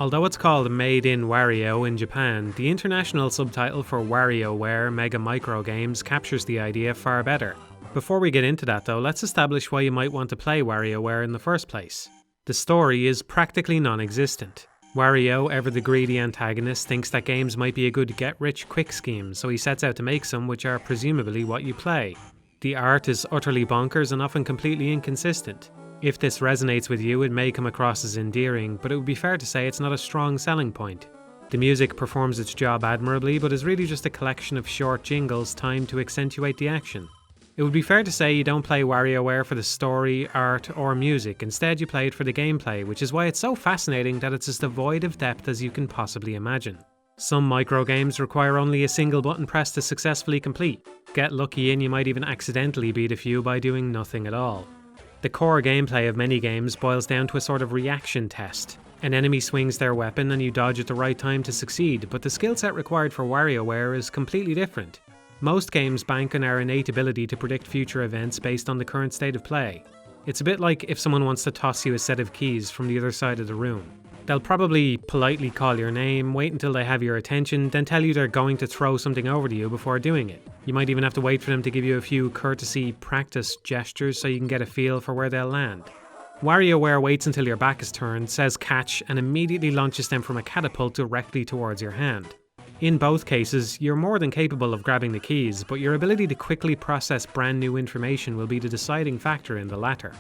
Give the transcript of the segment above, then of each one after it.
Although it's called Made in Wario in Japan, the international subtitle for WarioWare Mega Micro Games captures the idea far better. Before we get into that though, let's establish why you might want to play WarioWare in the first place. The story is practically non-existent. Wario, ever the greedy antagonist, thinks that games might be a good get-rich-quick scheme, so he sets out to make some which are presumably what you play. The art is utterly bonkers and often completely inconsistent. If this resonates with you, it may come across as endearing, but it would be fair to say it's not a strong selling point. The music performs its job admirably, but is really just a collection of short jingles timed to accentuate the action. It would be fair to say you don't play WarioWare for the story, art, or music. Instead, you play it for the gameplay, which is why it's so fascinating that it's as devoid of depth as you can possibly imagine. Some micro games require only a single button press to successfully complete. Get lucky and you might even accidentally beat a few by doing nothing at all. The core gameplay of many games boils down to a sort of reaction test. An enemy swings their weapon and you dodge at the right time to succeed, but the skill set required for WarioWare is completely different. Most games bank on our innate ability to predict future events based on the current state of play. It's a bit like if someone wants to toss you a set of keys from the other side of the room. They'll probably politely call your name, wait until they have your attention, then tell you they're going to throw something over to you before doing it. You might even have to wait for them to give you a few courtesy practice gestures so you can get a feel for where they'll land. WarioWare waits until your back is turned, says catch, and immediately launches them from a catapult directly towards your hand. In both cases, you're more than capable of grabbing the keys, but your ability to quickly process brand new information will be the deciding factor in the latter.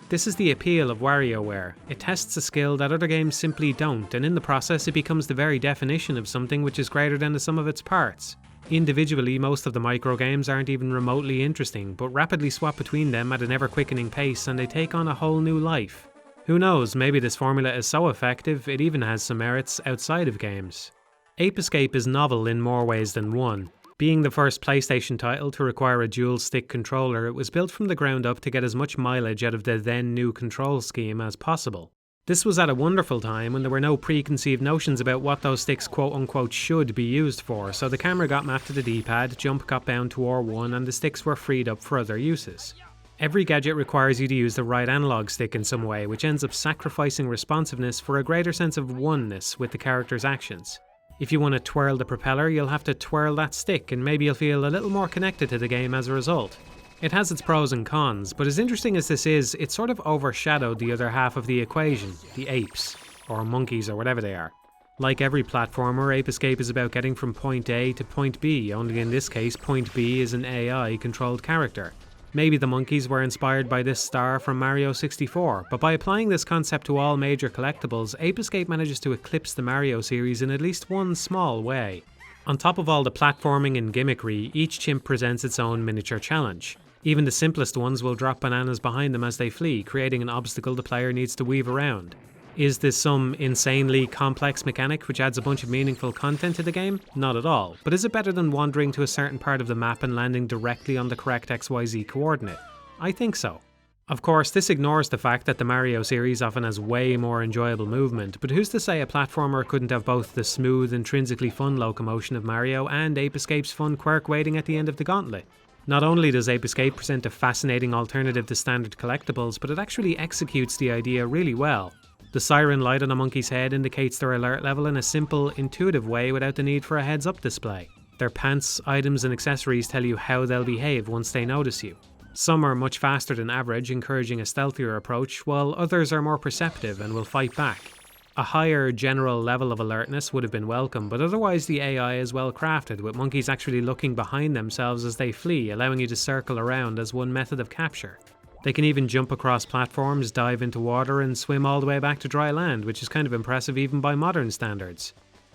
This is the appeal of WarioWare. It tests a skill that other games simply don't, and in the process it becomes the very definition of something which is greater than the sum of its parts. Individually, most of the micro games aren't even remotely interesting, but rapidly swap between them at an ever-quickening pace and they take on a whole new life. Who knows, maybe this formula is so effective it even has some merits outside of games. Ape Escape is novel in more ways than one. Being the first PlayStation title to require a dual-stick controller, it was built from the ground up to get as much mileage out of the then-new control scheme as possible. This was at a wonderful time when there were no preconceived notions about what those sticks quote-unquote should be used for, so the camera got mapped to the D-pad, jump got bound to R1, and the sticks were freed up for other uses. Every gadget requires you to use the right analog stick in some way, which ends up sacrificing responsiveness for a greater sense of oneness with the character's actions. If you want to twirl the propeller, you'll have to twirl that stick, and maybe you'll feel a little more connected to the game as a result. It has its pros and cons, but as interesting as this is, it sort of overshadowed the other half of the equation, the apes, or monkeys or whatever they are. Like every platformer, Ape Escape is about getting from point A to point B, only in this case point B is an AI-controlled character. Maybe the monkeys were inspired by this star from Mario 64, but by applying this concept to all major collectibles, Ape Escape manages to eclipse the Mario series in at least one small way. On top of all the platforming and gimmickry, each chimp presents its own miniature challenge. Even the simplest ones will drop bananas behind them as they flee, creating an obstacle the player needs to weave around. Is this some insanely complex mechanic which adds a bunch of meaningful content to the game? Not at all, but is it better than wandering to a certain part of the map and landing directly on the correct XYZ coordinate? I think so. Of course, this ignores the fact that the Mario series often has way more enjoyable movement, but who's to say a platformer couldn't have both the smooth, intrinsically fun locomotion of Mario and Ape Escape's fun quirk waiting at the end of the gauntlet? Not only does Ape Escape present a fascinating alternative to standard collectibles, but it actually executes the idea really well. The siren light on a monkey's head indicates their alert level in a simple, intuitive way without the need for a heads-up display. Their pants, items and accessories tell you how they'll behave once they notice you. Some are much faster than average, encouraging a stealthier approach, while others are more perceptive and will fight back. A higher general level of alertness would have been welcome, but otherwise the AI is well crafted, with monkeys actually looking behind themselves as they flee, allowing you to circle around as one method of capture. They can even jump across platforms, dive into water, and swim all the way back to dry land, which is kind of impressive even by modern standards.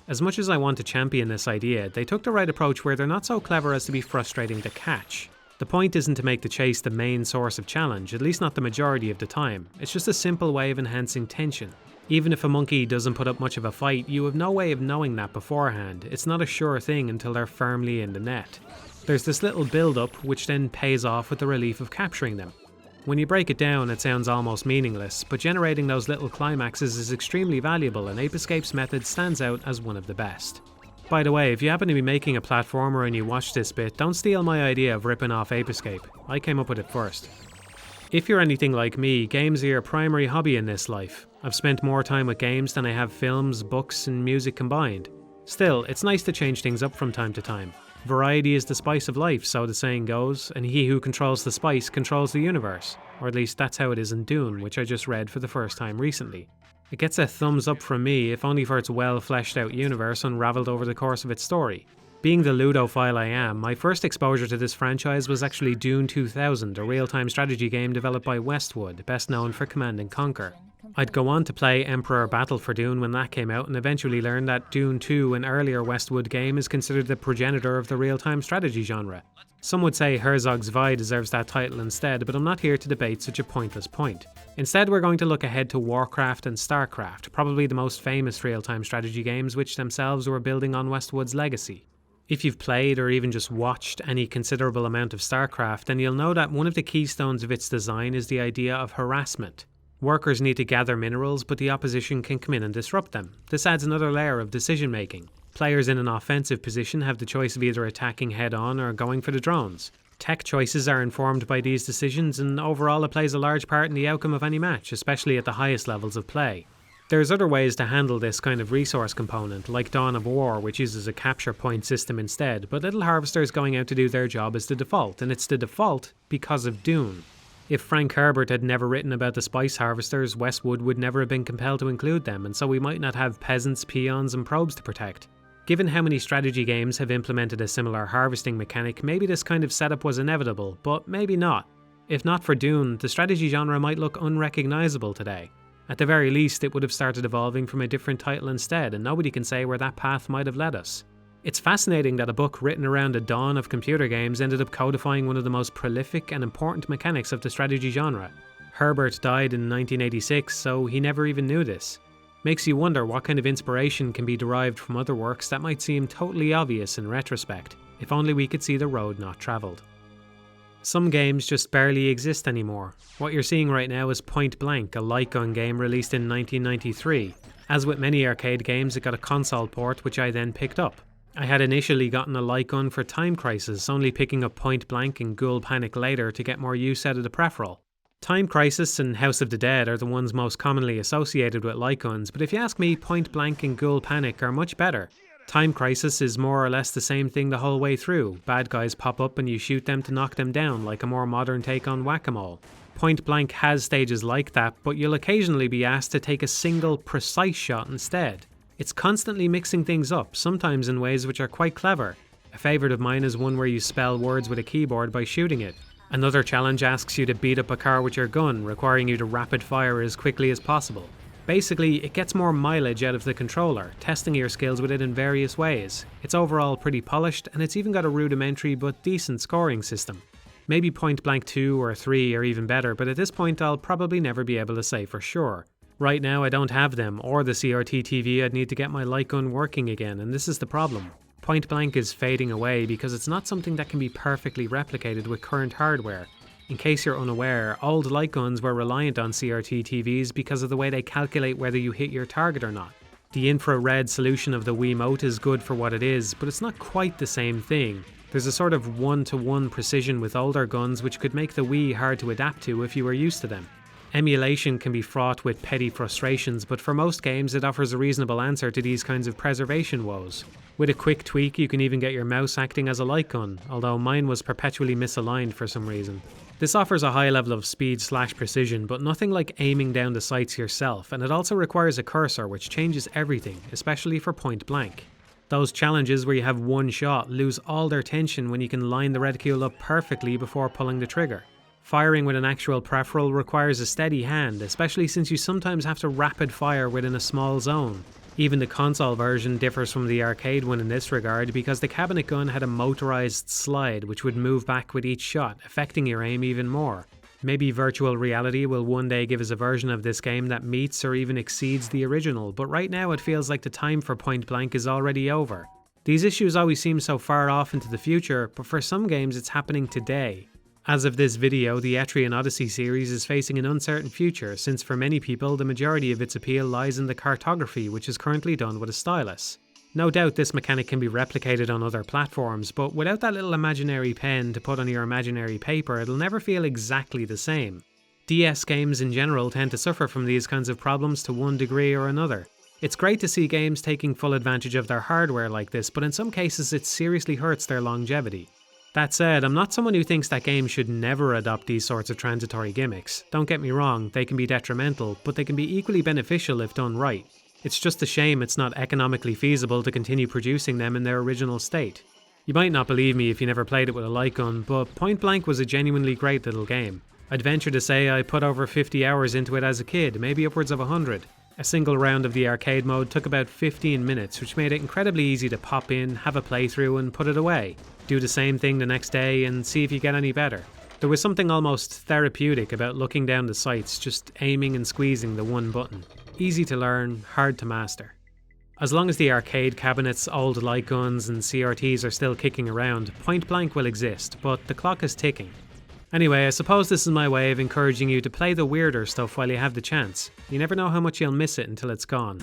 As much as I want to champion this idea, they took the right approach where they're not so clever as to be frustrating to catch. The point isn't to make the chase the main source of challenge, at least not the majority of the time. It's just a simple way of enhancing tension. Even if a monkey doesn't put up much of a fight, you have no way of knowing that beforehand. It's not a sure thing until they're firmly in the net. There's this little build-up which then pays off with the relief of capturing them. When you break it down, it sounds almost meaningless, but generating those little climaxes is extremely valuable, and Ape Escape's method stands out as one of the best. By the way, if you happen to be making a platformer and you watch this bit, don't steal my idea of ripping off Ape Escape. I came up with it first. If you're anything like me, games are your primary hobby in this life. I've spent more time with games than I have films, books and music combined. Still, it's nice to change things up from time to time. Variety is the spice of life, so the saying goes, and he who controls the spice controls the universe. Or at least that's how it is in Dune, which I just read for the first time recently. It gets a thumbs up from me, if only for its well fleshed out universe unravelled over the course of its story. Being the ludophile I am, my first exposure to this franchise was actually Dune 2000, a real-time strategy game developed by Westwood, best known for Command & Conquer. I'd go on to play Emperor Battle for Dune when that came out and eventually learned that Dune 2, an earlier Westwood game, is considered the progenitor of the real-time strategy genre. Some would say Herzog's Vi deserves that title instead, but I'm not here to debate such a pointless point. Instead, we're going to look ahead to Warcraft and Starcraft, probably the most famous real-time strategy games which themselves were building on Westwood's legacy. If you've played or even just watched any considerable amount of StarCraft, then you'll know that one of the keystones of its design is the idea of harassment. Workers need to gather minerals, but the opposition can come in and disrupt them. This adds another layer of decision making. Players in an offensive position have the choice of either attacking head-on or going for the drones. Tech choices are informed by these decisions, and overall it plays a large part in the outcome of any match, especially at the highest levels of play. There's other ways to handle this kind of resource component, like Dawn of War, which uses a capture point system instead, but little harvesters going out to do their job is the default, and it's the default because of Dune. If Frank Herbert had never written about the spice harvesters, Westwood would never have been compelled to include them, and so we might not have peasants, peons and probes to protect. Given how many strategy games have implemented a similar harvesting mechanic, maybe this kind of setup was inevitable, but maybe not. If not for Dune, the strategy genre might look unrecognisable today. At the very least, it would have started evolving from a different title instead, and nobody can say where that path might have led us. It's fascinating that a book written around the dawn of computer games ended up codifying one of the most prolific and important mechanics of the strategy genre. Herbert died in 1986, so he never even knew this. Makes you wonder what kind of inspiration can be derived from other works that might seem totally obvious in retrospect, if only we could see the road not travelled. Some games just barely exist anymore. What you're seeing right now is Point Blank, a light gun game released in 1993. As with many arcade games, it got a console port, which I then picked up. I had initially gotten a light gun for Time Crisis, only picking up Point Blank and Ghoul Panic later to get more use out of the peripheral. Time Crisis and House of the Dead are the ones most commonly associated with light guns, but if you ask me, Point Blank and Ghoul Panic are much better. Time Crisis is more or less the same thing the whole way through. Bad guys pop up and you shoot them to knock them down, like a more modern take on Whack-A-Mole. Point Blank has stages like that, but you'll occasionally be asked to take a single, precise shot instead. It's constantly mixing things up, sometimes in ways which are quite clever. A favourite of mine is one where you spell words with a keyboard by shooting it. Another challenge asks you to beat up a car with your gun, requiring you to rapid fire as quickly as possible. Basically, it gets more mileage out of the controller, testing your skills with it in various ways. It's overall pretty polished, and it's even got a rudimentary but decent scoring system. Maybe Point Blank 2 or 3 are even better, but at this point I'll probably never be able to say for sure. Right now I don't have them, or the CRT TV I'd need to get my light gun working again, and this is the problem. Point Blank is fading away because it's not something that can be perfectly replicated with current hardware. In case you're unaware, old light guns were reliant on CRT TVs because of the way they calculate whether you hit your target or not. The infrared solution of the Wiimote is good for what it is, but it's not quite the same thing. There's a sort of one-to-one precision with older guns which could make the Wii hard to adapt to if you were used to them. Emulation can be fraught with petty frustrations, but for most games it offers a reasonable answer to these kinds of preservation woes. With a quick tweak you can even get your mouse acting as a light gun, although mine was perpetually misaligned for some reason. This offers a high level of speed/precision, but nothing like aiming down the sights yourself, and it also requires a cursor which changes everything, especially for Point Blank. Those challenges where you have one shot lose all their tension when you can line the reticule up perfectly before pulling the trigger. Firing with an actual peripheral requires a steady hand, especially since you sometimes have to rapid fire within a small zone. Even the console version differs from the arcade one in this regard because the cabinet gun had a motorized slide which would move back with each shot, affecting your aim even more. Maybe virtual reality will one day give us a version of this game that meets or even exceeds the original, but right now it feels like the time for Point Blank is already over. These issues always seem so far off into the future, but for some games it's happening today. As of this video, the Etrian Odyssey series is facing an uncertain future, since for many people the majority of its appeal lies in the cartography, which is currently done with a stylus. No doubt this mechanic can be replicated on other platforms, but without that little imaginary pen to put on your imaginary paper, it'll never feel exactly the same. DS games in general tend to suffer from these kinds of problems to one degree or another. It's great to see games taking full advantage of their hardware like this, but in some cases it seriously hurts their longevity. That said, I'm not someone who thinks that games should never adopt these sorts of transitory gimmicks. Don't get me wrong, they can be detrimental, but they can be equally beneficial if done right. It's just a shame it's not economically feasible to continue producing them in their original state. You might not believe me if you never played it with a light gun, but Point Blank was a genuinely great little game. I'd venture to say I put over 50 hours into it as a kid, maybe upwards of 100. A single round of the arcade mode took about 15 minutes, which made it incredibly easy to pop in, have a playthrough and put it away. Do the same thing the next day and see if you get any better. There was something almost therapeutic about looking down the sights, just aiming and squeezing the one button. Easy to learn, hard to master. As long as the arcade cabinets, old light guns and CRTs are still kicking around, Point Blank will exist, but the clock is ticking. Anyway, I suppose this is my way of encouraging you to play the weirder stuff while you have the chance. You never know how much you'll miss it until it's gone.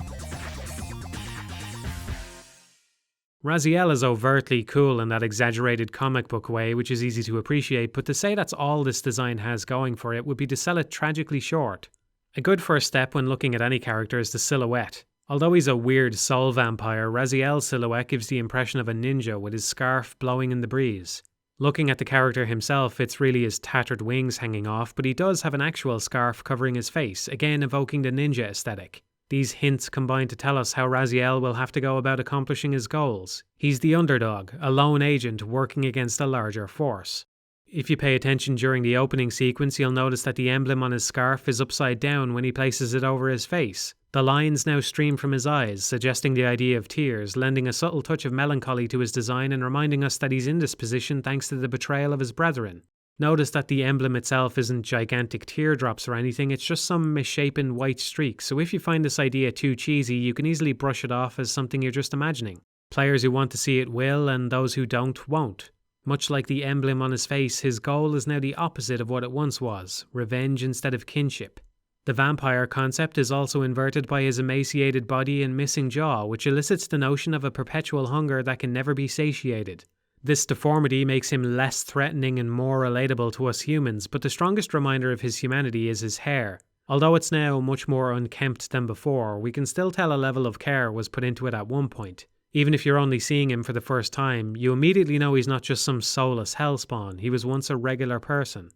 Raziel is overtly cool in that exaggerated comic book way, which is easy to appreciate, but to say that's all this design has going for it would be to sell it tragically short. A good first step when looking at any character is the silhouette. Although he's a weird soul vampire, Raziel's silhouette gives the impression of a ninja with his scarf blowing in the breeze. Looking at the character himself, it's really his tattered wings hanging off, but he does have an actual scarf covering his face, again evoking the ninja aesthetic. These hints combine to tell us how Raziel will have to go about accomplishing his goals. He's the underdog, a lone agent working against a larger force. If you pay attention during the opening sequence, you'll notice that the emblem on his scarf is upside down when he places it over his face. The lines now stream from his eyes, suggesting the idea of tears, lending a subtle touch of melancholy to his design and reminding us that he's in this position thanks to the betrayal of his brethren. Notice that the emblem itself isn't gigantic teardrops or anything, it's just some misshapen white streaks, so if you find this idea too cheesy, you can easily brush it off as something you're just imagining. Players who want to see it will, and those who don't, won't. Much like the emblem on his face, his goal is now the opposite of what it once was, revenge instead of kinship. The vampire concept is also inverted by his emaciated body and missing jaw, which elicits the notion of a perpetual hunger that can never be satiated. This deformity makes him less threatening and more relatable to us humans, but the strongest reminder of his humanity is his hair. Although it's now much more unkempt than before, we can still tell a level of care was put into it at one point. Even if you're only seeing him for the first time, you immediately know he's not just some soulless hellspawn, he was once a regular person.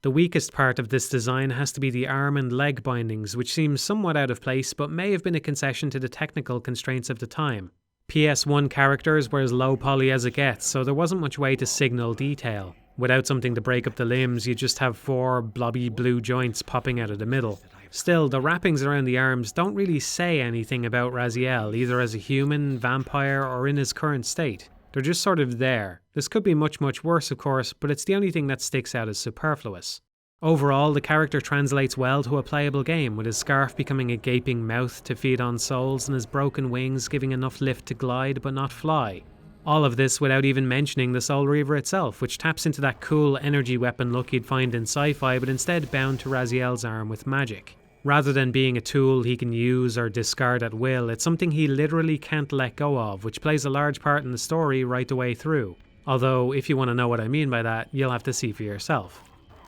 The weakest part of this design has to be the arm and leg bindings, which seems somewhat out of place but may have been a concession to the technical constraints of the time. PS1 characters were as low poly as it gets, so there wasn't much way to signal detail. Without something to break up the limbs, you just have 4 blobby blue joints popping out of the middle. Still, the wrappings around the arms don't really say anything about Raziel, either as a human, vampire, or in his current state. They're just sort of there. This could be much worse, of course, but it's the only thing that sticks out as superfluous. Overall, the character translates well to a playable game, with his scarf becoming a gaping mouth to feed on souls and his broken wings giving enough lift to glide but not fly. All of this without even mentioning the Soul Reaver itself, which taps into that cool energy weapon look you'd find in sci-fi, but instead bound to Raziel's arm with magic. Rather than being a tool he can use or discard at will, it's something he literally can't let go of, which plays a large part in the story right the way through. Although, if you want to know what I mean by that, you'll have to see for yourself.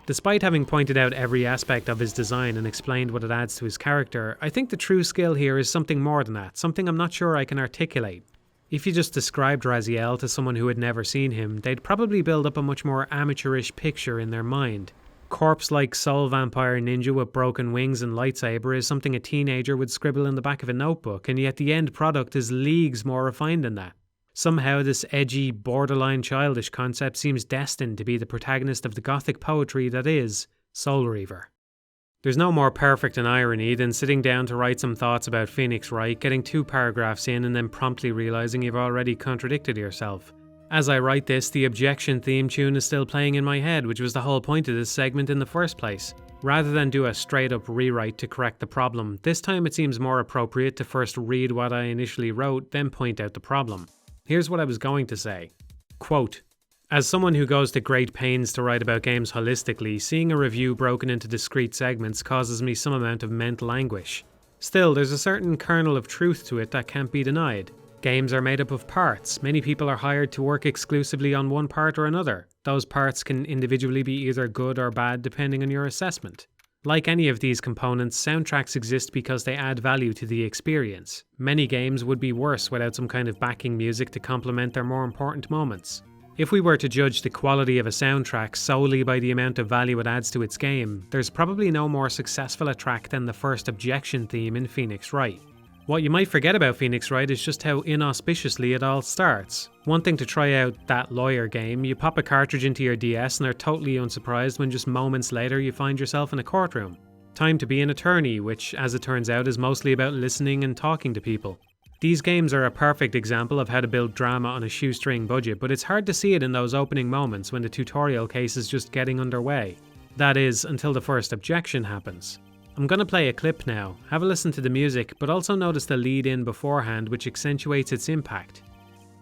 Despite having pointed out every aspect of his design and explained what it adds to his character, I think the true skill here is something more than that, something I'm not sure I can articulate. If you just described Raziel to someone who had never seen him, they'd probably build up a much more amateurish picture in their mind. Corpse-like soul vampire ninja with broken wings and lightsaber is something a teenager would scribble in the back of a notebook, and yet the end product is leagues more refined than that. Somehow this edgy, borderline childish concept seems destined to be the protagonist of the gothic poetry that is Soul Reaver. There's no more perfect an irony than sitting down to write some thoughts about Phoenix Wright, getting 2 paragraphs in and then promptly realising you've already contradicted yourself. As I write this, the Objection theme tune is still playing in my head, which was the whole point of this segment in the first place. Rather than do a straight-up rewrite to correct the problem, this time it seems more appropriate to first read what I initially wrote, then point out the problem. Here's what I was going to say. Quote, "As someone who goes to great pains to write about games holistically, seeing a review broken into discrete segments causes me some amount of mental anguish. Still, there's a certain kernel of truth to it that can't be denied. Games are made up of parts. Many people are hired to work exclusively on one part or another. Those parts can individually be either good or bad depending on your assessment. Like any of these components, soundtracks exist because they add value to the experience. Many games would be worse without some kind of backing music to complement their more important moments. If we were to judge the quality of a soundtrack solely by the amount of value it adds to its game, there's probably no more successful a track than the first Objection theme in Phoenix Wright. What you might forget about Phoenix Wright is just how inauspiciously it all starts. Wanting to try out That Lawyer game, you pop a cartridge into your DS and are totally unsurprised when just moments later you find yourself in a courtroom. Time to be an attorney, which, as it turns out, is mostly about listening and talking to people. These games are a perfect example of how to build drama on a shoestring budget, but it's hard to see it in those opening moments when the tutorial case is just getting underway. That is, until the first objection happens. I'm gonna play a clip now, have a listen to the music, but also notice the lead-in beforehand which accentuates its impact.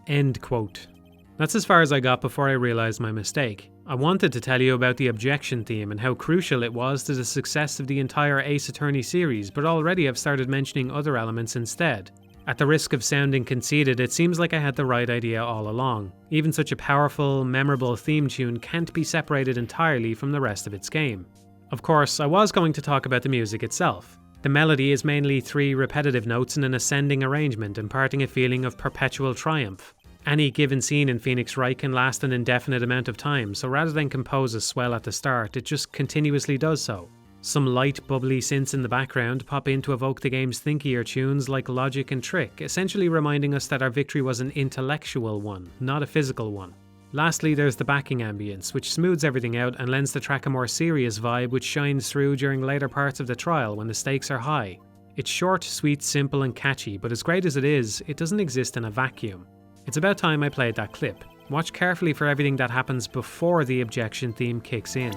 End quote. That's as far as I got before I realised my mistake. I wanted to tell you about the Objection theme and how crucial it was to the success of the entire Ace Attorney series, but already I've started mentioning other elements instead. At the risk of sounding conceited, it seems like I had the right idea all along. Even such a powerful, memorable theme tune can't be separated entirely from the rest of its game. Of course, I was going to talk about the music itself. The melody is mainly 3 repetitive notes in an ascending arrangement, imparting a feeling of perpetual triumph. Any given scene in Phoenix Wright can last an indefinite amount of time, so rather than compose a swell at the start, it just continuously does so. Some light, bubbly synths in the background pop in to evoke the game's thinkier tunes like Logic and Trick, essentially reminding us that our victory was an intellectual one, not a physical one. Lastly, there's the backing ambience, which smooths everything out and lends the track a more serious vibe which shines through during later parts of the trial when the stakes are high. It's short, sweet, simple and catchy, but as great as it is, it doesn't exist in a vacuum. It's about time I played that clip. Watch carefully for everything that happens before the Objection theme kicks in.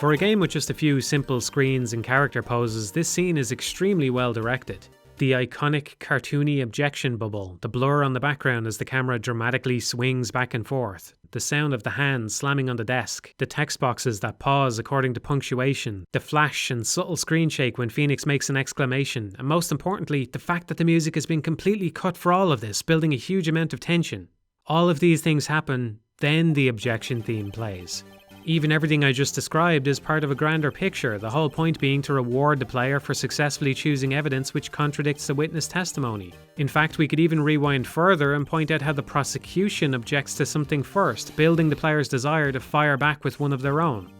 For a game with just a few simple screens and character poses, this scene is extremely well directed. The iconic cartoony objection bubble, the blur on the background as the camera dramatically swings back and forth, the sound of the hands slamming on the desk, the text boxes that pause according to punctuation, the flash and subtle screen shake when Phoenix makes an exclamation, and most importantly, the fact that the music has been completely cut for all of this, building a huge amount of tension. All of these things happen, then the objection theme plays. Even everything I just described is part of a grander picture, the whole point being to reward the player for successfully choosing evidence which contradicts the witness testimony. In fact, we could even rewind further and point out how the prosecution objects to something first, building the player's desire to fire back with one of their own.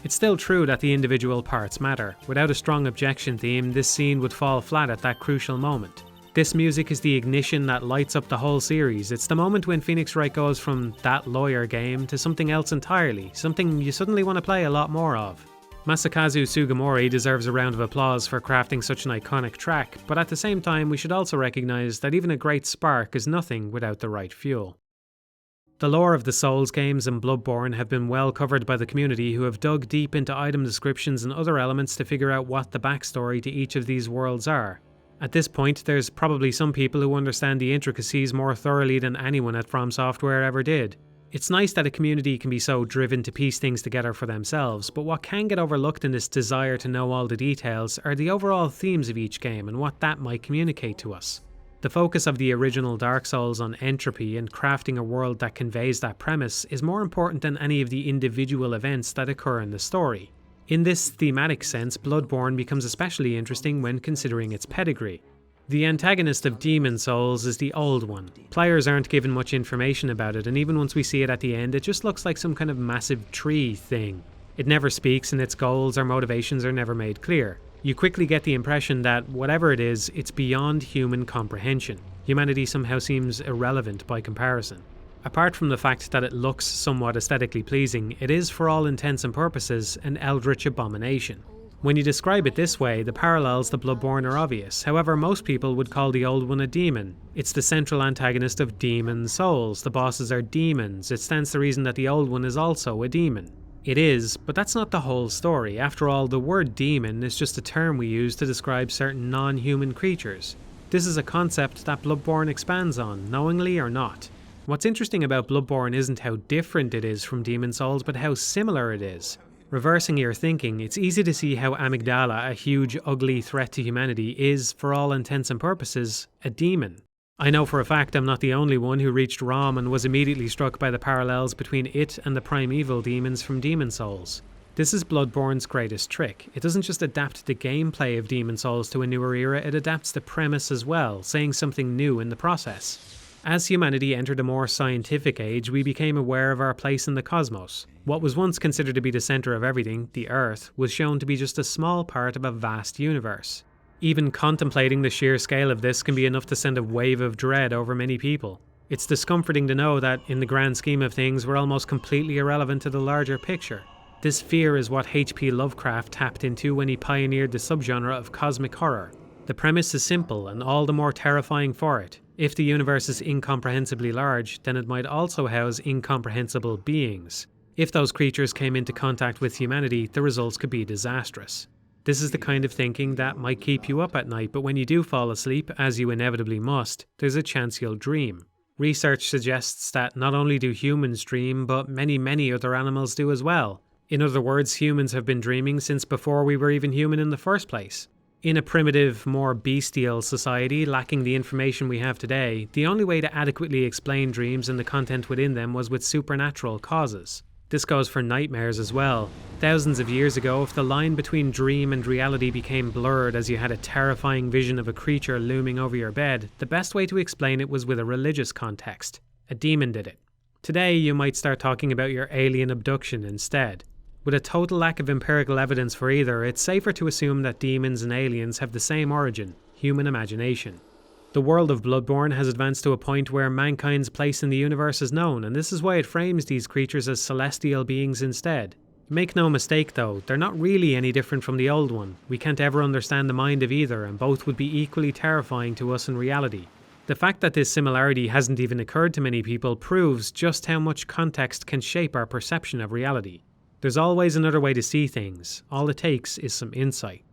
It's still true that the individual parts matter. Without a strong objection theme, this scene would fall flat at that crucial moment. This music is the ignition that lights up the whole series. It's the moment when Phoenix Wright goes from That Lawyer game to something else entirely, something you suddenly want to play a lot more of. Masakazu Sugimori deserves a round of applause for crafting such an iconic track, but at the same time we should also recognise that even a great spark is nothing without the right fuel. The lore of the Souls games and Bloodborne have been well covered by the community, who have dug deep into item descriptions and other elements to figure out what the backstory to each of these worlds are. At this point, there's probably some people who understand the intricacies more thoroughly than anyone at From Software ever did. It's nice that a community can be so driven to piece things together for themselves, but what can get overlooked in this desire to know all the details are the overall themes of each game and what that might communicate to us. The focus of the original Dark Souls on entropy and crafting a world that conveys that premise is more important than any of the individual events that occur in the story. In this thematic sense, Bloodborne becomes especially interesting when considering its pedigree. The antagonist of Demon Souls is the Old One. Players aren't given much information about it, and even once we see it at the end, it just looks like some kind of massive tree thing. It never speaks, and its goals or motivations are never made clear. You quickly get the impression that, whatever it is, it's beyond human comprehension. Humanity somehow seems irrelevant by comparison. Apart from the fact that it looks somewhat aesthetically pleasing, it is for all intents and purposes an eldritch abomination. When you describe it this way, the parallels to Bloodborne are obvious. However, most people would call the Old One a demon. It's the central antagonist of Demon Souls. The bosses are demons. It stands to reason that the Old One is also a demon. It is, but that's not the whole story. After all, the word demon is just a term we use to describe certain non-human creatures. This is a concept that Bloodborne expands on, knowingly or not. What's interesting about Bloodborne isn't how different it is from Demon's Souls, but how similar it is. Reversing your thinking, it's easy to see how Amygdala, a huge, ugly threat to humanity, is, for all intents and purposes, a demon. I know for a fact I'm not the only one who reached Rom and was immediately struck by the parallels between it and the primeval demons from Demon's Souls. This is Bloodborne's greatest trick. It doesn't just adapt the gameplay of Demon's Souls to a newer era, it adapts the premise as well, saying something new in the process. As humanity entered a more scientific age, we became aware of our place in the cosmos. What was once considered to be the centre of everything, the Earth, was shown to be just a small part of a vast universe. Even contemplating the sheer scale of this can be enough to send a wave of dread over many people. It's discomforting to know that, in the grand scheme of things, we're almost completely irrelevant to the larger picture. This fear is what H.P. Lovecraft tapped into when he pioneered the subgenre of cosmic horror. The premise is simple and all the more terrifying for it. If the universe is incomprehensibly large, then it might also house incomprehensible beings. If those creatures came into contact with humanity, the results could be disastrous. This is the kind of thinking that might keep you up at night, but when you do fall asleep, as you inevitably must, there's a chance you'll dream. Research suggests that not only do humans dream, but many other animals do as well. In other words, humans have been dreaming since before we were even human in the first place. In a primitive, more bestial society lacking the information we have today, the only way to adequately explain dreams and the content within them was with supernatural causes. This goes for nightmares as well. Thousands of years ago, if the line between dream and reality became blurred as you had a terrifying vision of a creature looming over your bed, the best way to explain it was with a religious context. A demon did it. Today, you might start talking about your alien abduction instead. With a total lack of empirical evidence for either, it's safer to assume that demons and aliens have the same origin, human imagination. The world of Bloodborne has advanced to a point where mankind's place in the universe is known, and this is why it frames these creatures as celestial beings instead. Make no mistake though, they're not really any different from the old one. We can't ever understand the mind of either, and both would be equally terrifying to us in reality. The fact that this similarity hasn't even occurred to many people proves just how much context can shape our perception of reality. There's always another way to see things. All it takes is some insight.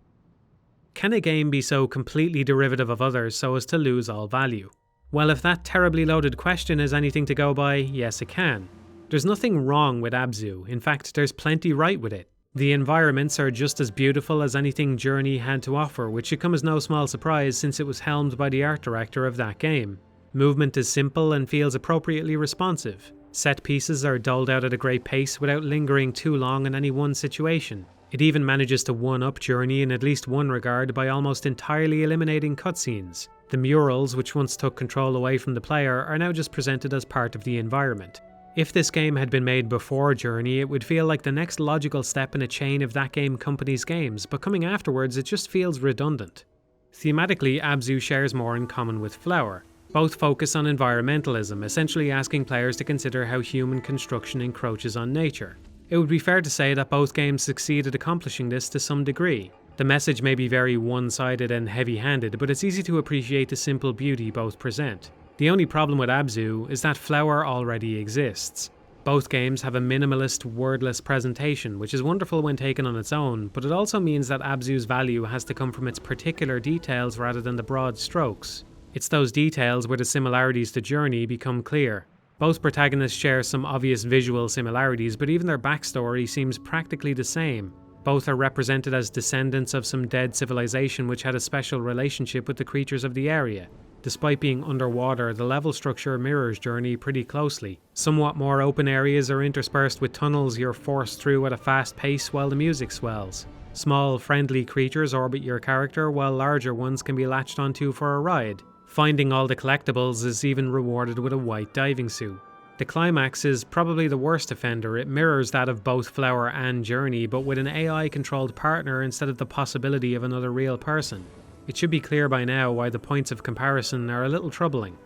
Can a game be so completely derivative of others so as to lose all value? Well, if that terribly loaded question is anything to go by, yes it can. There's nothing wrong with Abzu. In fact, there's plenty right with it. The environments are just as beautiful as anything Journey had to offer, which should come as no small surprise since it was helmed by the art director of that game. Movement is simple and feels appropriately responsive. Set pieces are doled out at a great pace without lingering too long in any one situation. It even manages to one-up Journey in at least one regard by almost entirely eliminating cutscenes. The murals, which once took control away from the player, are now just presented as part of the environment. If this game had been made before Journey, it would feel like the next logical step in a chain of that game company's games, but coming afterwards it just feels redundant. Thematically, Abzu shares more in common with Flower. Both focus on environmentalism, essentially asking players to consider how human construction encroaches on nature. It would be fair to say that both games succeed at accomplishing this to some degree. The message may be very one-sided and heavy-handed, but it's easy to appreciate the simple beauty both present. The only problem with Abzu is that Flower already exists. Both games have a minimalist, wordless presentation, which is wonderful when taken on its own, but it also means that Abzu's value has to come from its particular details rather than the broad strokes. It's those details where the similarities to Journey become clear. Both protagonists share some obvious visual similarities, but even their backstory seems practically the same. Both are represented as descendants of some dead civilization which had a special relationship with the creatures of the area. Despite being underwater, the level structure mirrors Journey pretty closely. Somewhat more open areas are interspersed with tunnels you're forced through at a fast pace while the music swells. Small, friendly creatures orbit your character, while larger ones can be latched onto for a ride. Finding all the collectibles is even rewarded with a white diving suit. The climax is probably the worst offender. It mirrors that of both Flower and Journey, but with an AI-controlled partner instead of the possibility of another real person. It should be clear by now why the points of comparison are a little troubling.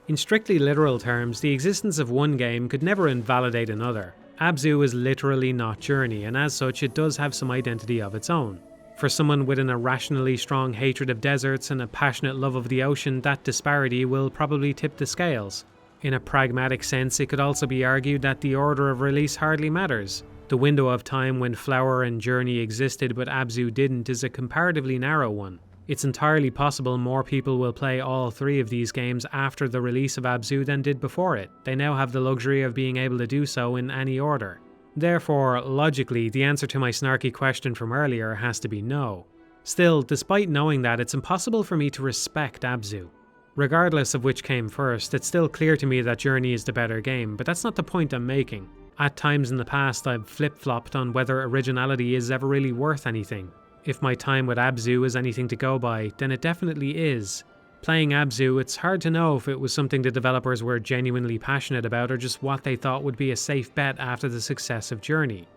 In strictly literal terms, the existence of one game could never invalidate another. Abzu is literally not Journey, and as such it does have some identity of its own. For someone with an irrationally strong hatred of deserts and a passionate love of the ocean, that disparity will probably tip the scales. In a pragmatic sense, it could also be argued that the order of release hardly matters. The window of time when Flower and Journey existed but Abzu didn't is a comparatively narrow one. It's entirely possible more people will play all three of these games after the release of Abzu than did before it. They now have the luxury of being able to do so in any order. Therefore, logically, the answer to my snarky question from earlier has to be no. Still, despite knowing that, it's impossible for me to respect Abzu. Regardless of which came first, it's still clear to me that Journey is the better game, but that's not the point I'm making. At times in the past, I've flip-flopped on whether originality is ever really worth anything. If my time with Abzu is anything to go by, then it definitely is. Playing Abzu, it's hard to know if it was something the developers were genuinely passionate about or just what they thought would be a safe bet after the success of Journey.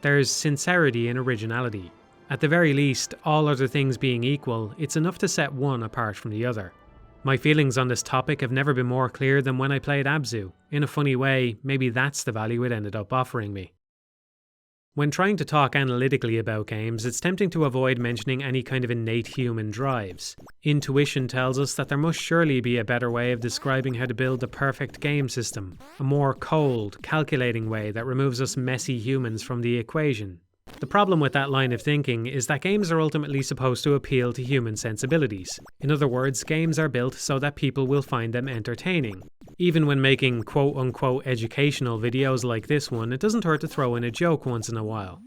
There's sincerity in originality. At the very least, all other things being equal, it's enough to set one apart from the other. My feelings on this topic have never been more clear than when I played Abzu. In a funny way, maybe that's the value it ended up offering me. When trying to talk analytically about games, it's tempting to avoid mentioning any kind of innate human drives. Intuition tells us that there must surely be a better way of describing how to build the perfect game system, a more cold, calculating way that removes us messy humans from the equation. The problem with that line of thinking is that games are ultimately supposed to appeal to human sensibilities. In other words, games are built so that people will find them entertaining. Even when making quote-unquote educational videos like this one, it doesn't hurt to throw in a joke once in a while.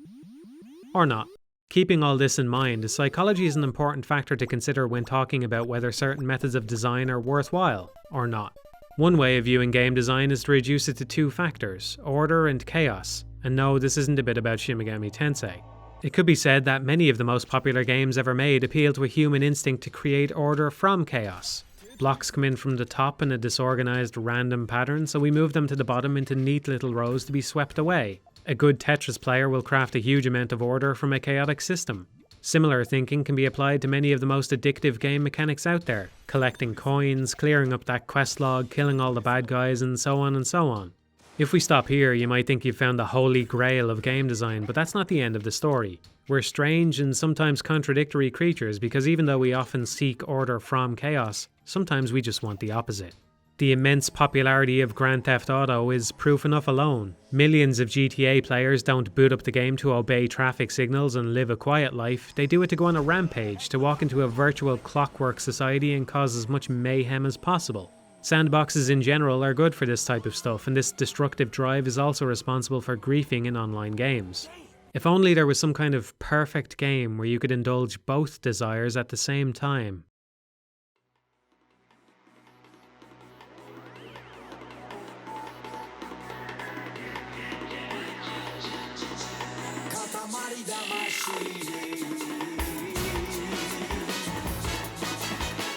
Or not. Keeping all this in mind, psychology is an important factor to consider when talking about whether certain methods of design are worthwhile, or not. One way of viewing game design is to reduce it to two factors, order and chaos. And no, this isn't a bit about Shin Megami Tensei. It could be said that many of the most popular games ever made appeal to a human instinct to create order from chaos. Blocks come in from the top in a disorganized random pattern, so we move them to the bottom into neat little rows to be swept away. A good Tetris player will craft a huge amount of order from a chaotic system. Similar thinking can be applied to many of the most addictive game mechanics out there, collecting coins, clearing up that quest log, killing all the bad guys, and so on and so on. If we stop here, you might think you've found the holy grail of game design, but that's not the end of the story. We're strange and sometimes contradictory creatures because even though we often seek order from chaos, sometimes we just want the opposite. The immense popularity of Grand Theft Auto is proof enough alone. Millions of GTA players don't boot up the game to obey traffic signals and live a quiet life, they do it to go on a rampage, to walk into a virtual clockwork society and cause as much mayhem as possible. Sandboxes in general are good for this type of stuff, and this destructive drive is also responsible for griefing in online games. If only there was some kind of perfect game where you could indulge both desires at the same time. Katamari Damacy.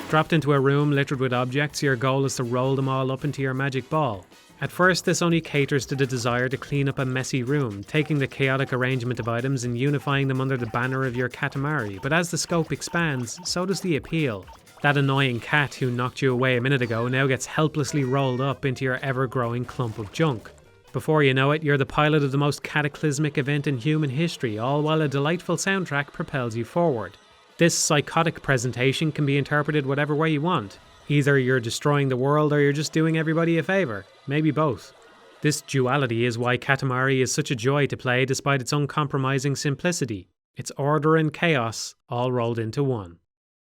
Dropped into a room littered with objects, your goal is to roll them all up into your magic ball. At first, this only caters to the desire to clean up a messy room, taking the chaotic arrangement of items and unifying them under the banner of your Katamari, but as the scope expands, so does the appeal. That annoying cat who knocked you away a minute ago now gets helplessly rolled up into your ever-growing clump of junk. Before you know it, you're the pilot of the most cataclysmic event in human history, all while a delightful soundtrack propels you forward. This psychotic presentation can be interpreted whatever way you want. Either you're destroying the world or you're just doing everybody a favour. Maybe both. This duality is why Katamari is such a joy to play despite its uncompromising simplicity. It's order and chaos all rolled into one.